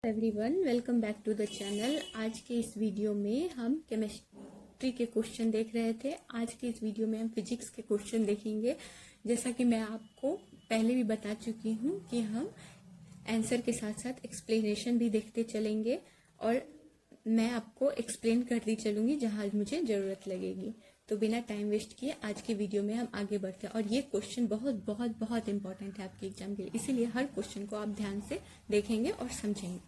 Everyone, welcome back to the channel. आज के इस वीडियो में हम केमिस्ट्री के क्वेश्चन देख रहे थे। आज के इस वीडियो में हम फिजिक्स के क्वेश्चन देखेंगे। जैसा कि मैं आपको पहले भी बता चुकी हूँ कि हम आंसर के साथ साथ एक्सप्लेनेशन भी देखते चलेंगे और मैं आपको एक्सप्लेन करती चलूँगी जहाँ मुझे ज़रूरत लगेगी। तो बिना टाइम वेस्ट किए आज के वीडियो में हम आगे बढ़ते हैं। और ये क्वेश्चन बहुत बहुत बहुत इंपॉर्टेंट है आपके एग्जाम के लिए, इसीलिए हर क्वेश्चन को आप ध्यान से देखेंगे और समझेंगे।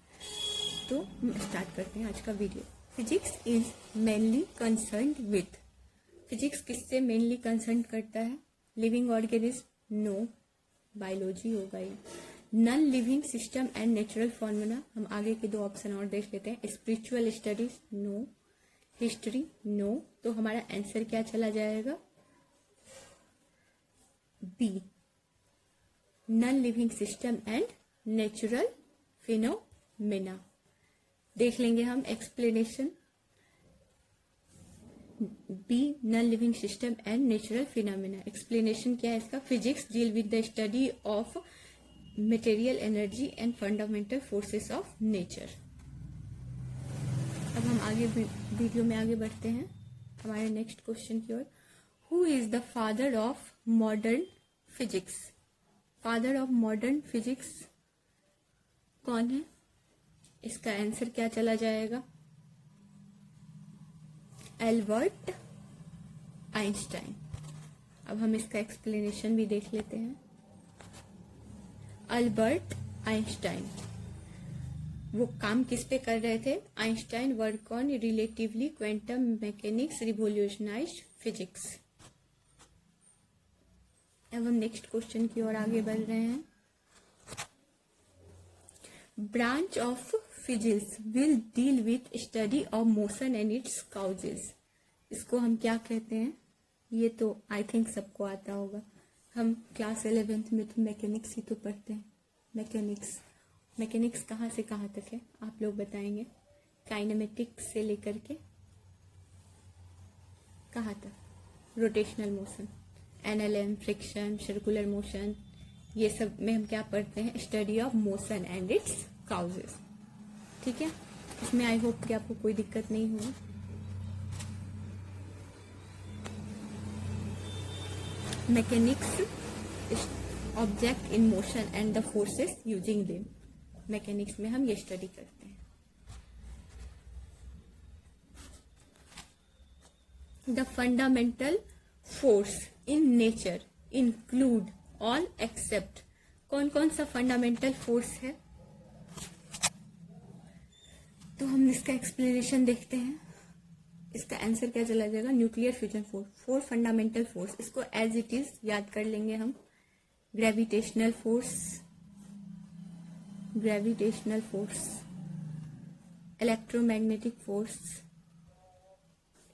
तो स्टार्ट करते हैं आज का video. Physics is mainly concerned with. Physics किससे मेनली कंसर्न करता है? Living organism? नो, बायोलॉजी होगा ये। Non living system and natural formula? हम आगे के दो ऑप्शन और देख लेते हैं। Spiritual studies? No. History? No. तो हमारा आंसर क्या चला जाएगा? B, non living system and natural phenomena. देख लेंगे हम explanation. B, non living system and natural phenomena. Explanation क्या है इसका? Physics deal with the study of material energy and fundamental forces of nature. अब हम आगे वीडियो में आगे बढ़ते हैं हमारे नेक्स्ट क्वेश्चन की ओर। Who is the father of modern physics? Father of modern physics कौन है? इसका आंसर क्या चला जाएगा? Albert Einstein. अब हम इसका एक्सप्लेनेशन भी देख लेते हैं। एल्बर्ट आइंस्टाइन वो काम किस पे कर रहे थे? Einstein work on relatively quantum mechanics revolutionized physics. अब हम नेक्स्ट क्वेश्चन की ओर आगे बढ़ रहे हैं। Branch of physics will deal with study of motion and it's causes. इसको हम क्या कहते हैं? ये तो आई थिंक सबको आता होगा। हम क्लास 11th में तो मैकेनिक्स ही तो पढ़ते हैं। मैकेनिक्स कहाँ से कहाँ तक है आप लोग बताएंगे? काइनेमेटिक्स से लेकर के कहाँ तक? Rotational motion, NLM, friction, circular motion, ये सब में हम क्या पढ़ते हैं? Study of motion and it's causes. ठीक है, इसमें आई होप कि आपको कोई दिक्कत नहीं होगी। Mechanics object in motion and the forces using them. Mechanics में हम ये स्टडी करते हैं। The fundamental force in nature include all except. कौन कौन सा फंडामेंटल फोर्स है? तो हम इसका एक्सप्लेनेशन देखते हैं। इसका आंसर क्या चला जाएगा? Nuclear fusion force. 4 fundamental force, इसको एज इट इज याद कर लेंगे हम। Gravitational force, electromagnetic force,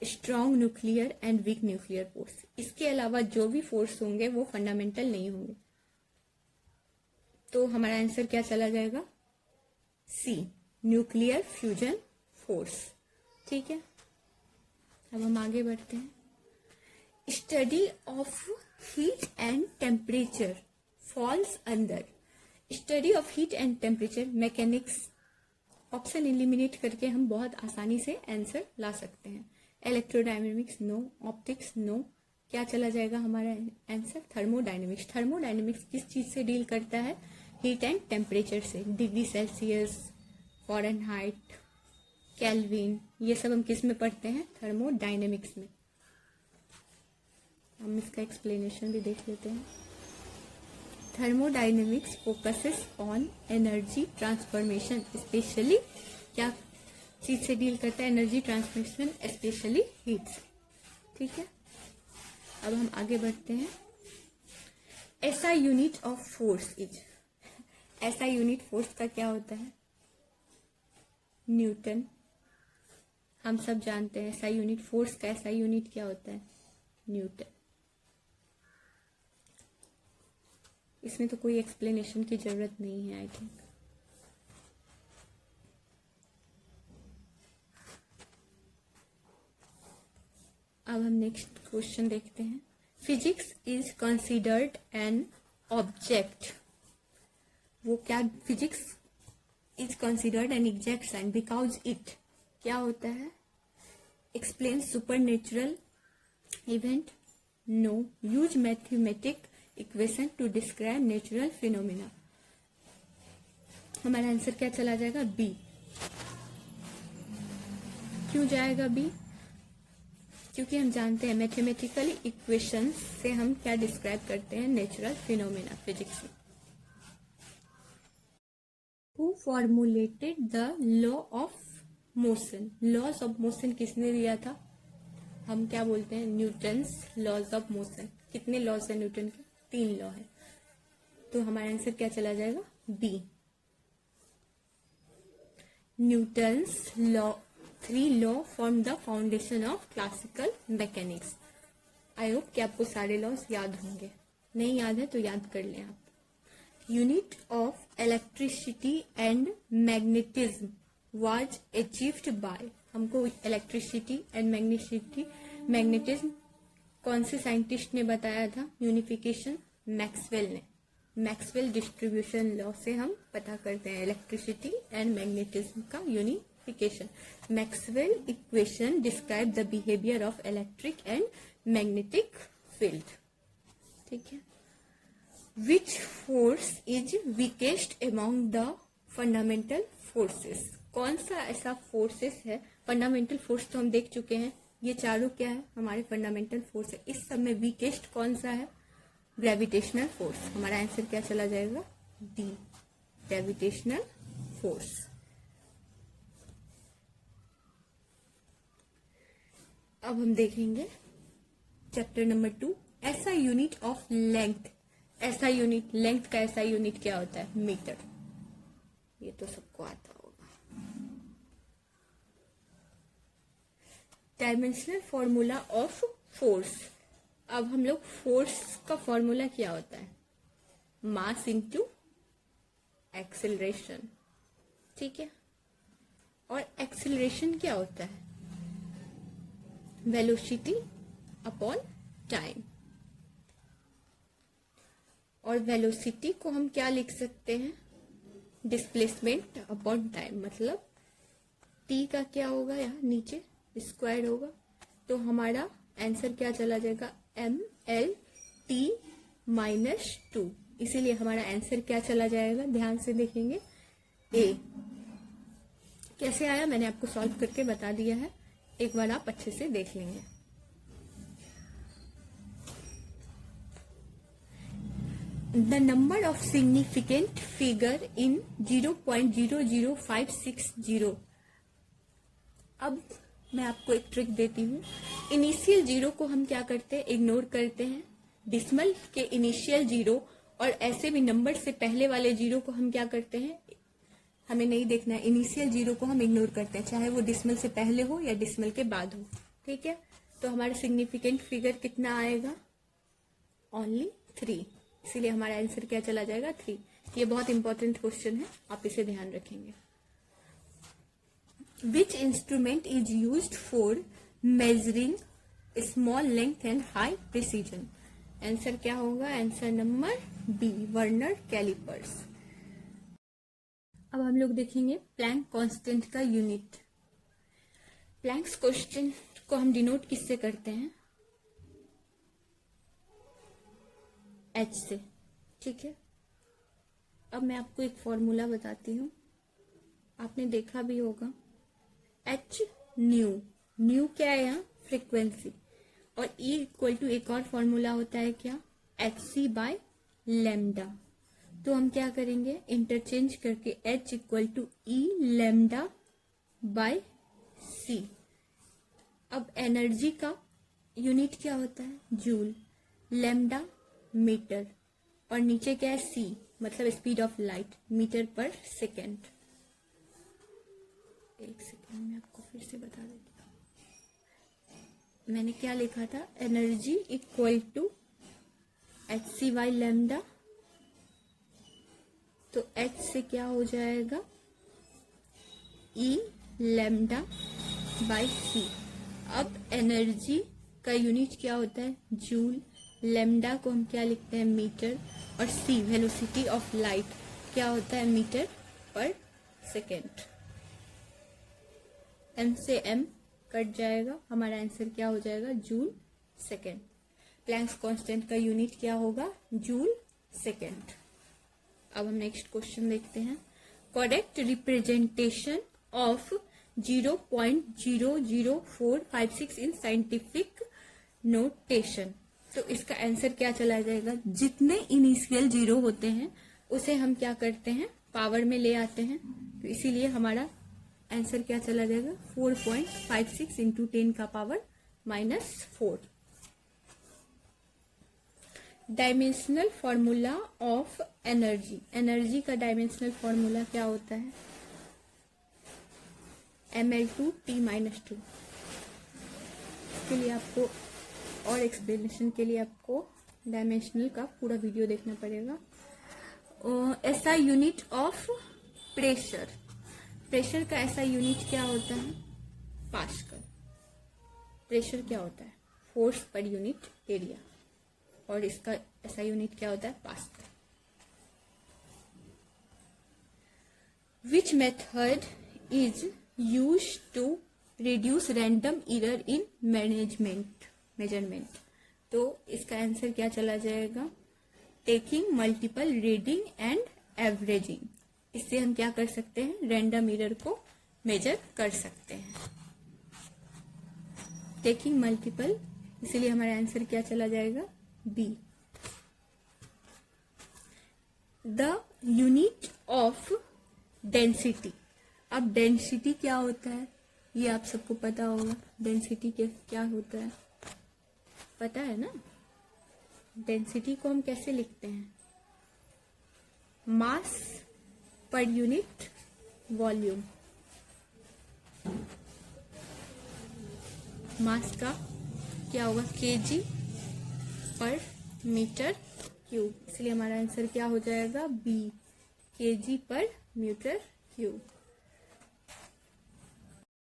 strong nuclear and weak nuclear force. इसके अलावा जो भी फोर्स होंगे वो फंडामेंटल नहीं होंगे। तो हमारा आंसर क्या चला जाएगा? सी, न्यूक्लियर फ्यूजन फोर्स। ठीक है, अब हम आगे बढ़ते हैं। Study of heat and temperature falls under. Study of heat and temperature mechanics. Option eliminate करके हम बहुत आसानी से आंसर ला सकते हैं। इलेक्ट्रोडायनेमिक्स? नो। ऑप्टिक्स? नो। क्या चला जाएगा हमारा आंसर? थर्मोडायनेमिक्स। थर्मोडायनेमिक्स किस चीज से डील करता है? हीट एंड टेम्परेचर से। डिग्री सेल्सियस, फ़ारेनहाइट, केल्विन, ये सब हम किस में पढ़ते हैं? थर्मोडायनेमिक्स में। हम इसका एक्सप्लेनेशन भी देख लेते हैं। Thermodynamics focuses on energy transformation, specially क्या चीज से डील करता है? एनर्जी ट्रांसफॉर्मेशन, स्पेशली हीट से। ठीक है, अब हम आगे बढ़ते हैं। ऐसा यूनिट ऑफ फोर्स इज। ऐसा यूनिट फोर्स का क्या होता है? न्यूटन। हम सब जानते हैं ऐसा यूनिट फोर्स का ऐसा यूनिट क्या होता है? न्यूटन। इसमें तो कोई एक्सप्लेनेशन की जरूरत नहीं है आई थिंक। अब हम नेक्स्ट क्वेश्चन देखते हैं। Physics is considered an object. वो क्या? Physics is considered an exact science because it क्या होता है? Explain supernatural event, no, use mathematic equation to describe natural phenomena. हमारा आंसर क्या चला जाएगा? बी। क्यों जाएगा बी? क्योंकि हम जानते हैं मैथमेटिकल इक्वेशन से हम क्या डिस्क्राइब करते हैं? नेचुरल फिनोमिना फिजिक्स में। Who formulated the law of motion? Laws of motion किसने दिया था? हम क्या बोलते हैं? Newton's laws of motion. कितने लॉज है न्यूटन के? 3 लॉ है। तो हमारा आंसर क्या चला जाएगा? B. Newton's law 3 law form the foundation of classical mechanics. I hope कि आपको सारे लॉज याद होंगे। नहीं याद है तो याद कर लें आप। Unit of electricity and magnetism was achieved by. हमको इलेक्ट्रिसिटी एंड मैग्नेटिज्म कौन से साइंटिस्ट ने बताया था? यूनिफिकेशन, मैक्सवेल ने। मैक्सवेल डिस्ट्रीब्यूशन लॉ से हम पता करते हैं इलेक्ट्रिसिटी एंड मैग्नेटिज्म का unification. Maxwell equation describe the behaviour of electric and magnetic field. ठीक है। Which force is weakest among the fundamental forces? कौन सा ऐसा फोर्सेस है? फंडामेंटल फोर्स तो हम देख चुके हैं, ये चारों क्या है? हमारे फंडामेंटल फोर्स है। इस सब में वीकेस्ट कौन सा है? Gravitational force. हमारा आंसर क्या चला जाएगा? D, gravitational force. अब हम देखेंगे चैप्टर नंबर 2, ऐसा यूनिट ऑफ लेंथ। ऐसा यूनिट, लेंथ का ऐसा यूनिट क्या होता है? मीटर। ये तो सबको आता होगा। Dimensional formula of force. अब हम लोग फोर्स का फॉर्मूला क्या होता है? Mass into acceleration. ठीक है। और एक्सेलरेशन क्या होता है? Velocity upon time. और वेलोसिटी को हम क्या लिख सकते हैं? Displacement upon time. मतलब टी का क्या होगा? यहाँ नीचे स्क्वायर होगा। तो हमारा आंसर क्या चला जाएगा? mlt-2। इसीलिए हमारा आंसर क्या चला जाएगा? ध्यान से देखेंगे, ए। कैसे आया मैंने आपको सॉल्व करके बता दिया है, एक बार आप अच्छे से देख लेंगे। The number of significant figure in 0.00560। अब मैं आपको एक ट्रिक देती हूँ। इनिशियल 0 को हम क्या करते हैं? इग्नोर करते हैं। डिसमल के इनिशियल 0 और ऐसे भी नंबर से पहले वाले 0 को हम क्या करते हैं? हमें नहीं देखना है। इनिशियल 0 को हम इग्नोर करते हैं, चाहे वो डिसमल से पहले हो या डिसमल के बाद हो। ठीक है। तो हमारा सिग्निफिकेंट फिगर कितना आएगा? ओनली 3। इसीलिए हमारा आंसर क्या चला जाएगा? 3। ये बहुत इंपॉर्टेंट क्वेश्चन है, आप इसे ध्यान रखेंगे। Which instrument is used for measuring small length and high precision? Answer क्या होगा? Answer number B, vernier calipers. अब हम लोग देखेंगे प्लैंक कांस्टेंट का यूनिट। प्लैंक्स कांस्टेंट को हम डिनोट किससे करते हैं? एच से। ठीक है। अब मैं आपको एक फॉर्मूला बताती हूँ, आपने देखा भी होगा। एच न्यू, न्यू क्या है यहाँ? फ्रीक्वेंसी। और ई इक्वल टू एक और फॉर्मूला होता है क्या? H c by lambda. तो हम क्या करेंगे? इंटरचेंज करके h equal to E lambda by c. अब एनर्जी का यूनिट क्या होता है? जूल। लेमडा मीटर, और नीचे क्या है? सी, मतलब स्पीड ऑफ लाइट, मीटर पर सेकेंड। एक सेकेंड में आपको फिर से बता देती हूँ। मैंने क्या लिखा था? Energy equal to H C by lambda. तो एच से क्या हो जाएगा? E lambda by C. अब एनर्जी का यूनिट क्या होता है? जूल। लेमडा को हम क्या लिखते हैं? मीटर। और सी वेलोसिटी ऑफ लाइट क्या होता है? मीटर पर सेकेंड। m से m कट जाएगा, हमारा आंसर क्या हो जाएगा? Joule second. प्लैंक्स कांस्टेंट का यूनिट क्या होगा? Joule second. अब हम नेक्स्ट क्वेश्चन देखते हैं। Correct representation of 0.00456 in scientific notation. तो इसका आंसर क्या चला जाएगा? जितने इनिशियल जीरो होते हैं उसे हम क्या करते हैं? पावर में ले आते हैं। तो इसीलिए हमारा आंसर क्या चला जाएगा? 4.56 इंटू 10 का power -4। Dimensional formula of energy. Energy का डायमेंशनल फॉर्मूला क्या होता है? mL2T-2। इसके लिए आपको और एक्सप्लेनेशन के लिए आपको डायमेंशनल का पूरा वीडियो देखना पड़ेगा। SI unit of pressure. Pressure का SI यूनिट क्या होता है? पास्कल। प्रेशर क्या होता है? Force per unit area. और इसका SI यूनिट क्या होता है? Pascal. Which method is used to reduce random error in measurement. तो इसका आंसर क्या चला जाएगा? Taking multiple reading and averaging. इससे हम क्या कर सकते हैं? रैंडम एरर को मेजर कर सकते हैं। टेकिंग मल्टीपल, इसलिए हमारा आंसर क्या चला जाएगा? B. The unit of density. अब डेंसिटी क्या होता है ये आप सबको पता होगा। डेंसिटी क्या होता है पता है ना? डेंसिटी को हम कैसे लिखते हैं? मास पर यूनिट वॉल्यूम। मास का क्या होगा? केजी पर मीटर क्यूब। इसलिए हमारा आंसर क्या हो जाएगा? बी, केजी पर मीटर क्यूब।